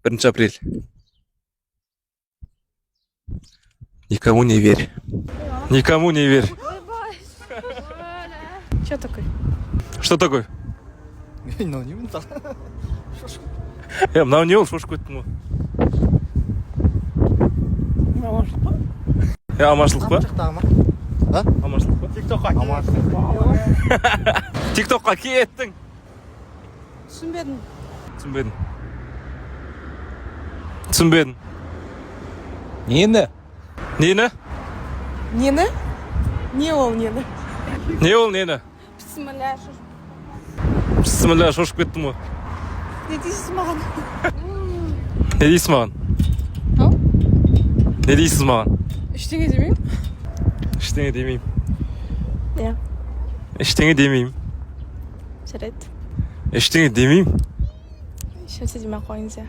1 апрель. Никому не верь. Никому не верь. Что такое? Что такое? 너 님은 다 Я мынау не ол шошып кеттім ғой. Аманшылық па? А? Аманшылық па? Тиктокқа кеттің. түсінбедім. Түсінбедім. нені? Нені? Нені? Не ол нені? Не ол нені? Бісміллә шошып кеттім ғой. Не дейсіз маған? Не дейсіз маған? Ау? Не дейсіз маған? Ештеңе демеймін? Ештеңе демеймін. Иә. Ештеңе демеймін. Жарайды. Ештеңе демеймін. Ешнәрсе демей ақ қойыңыз иә.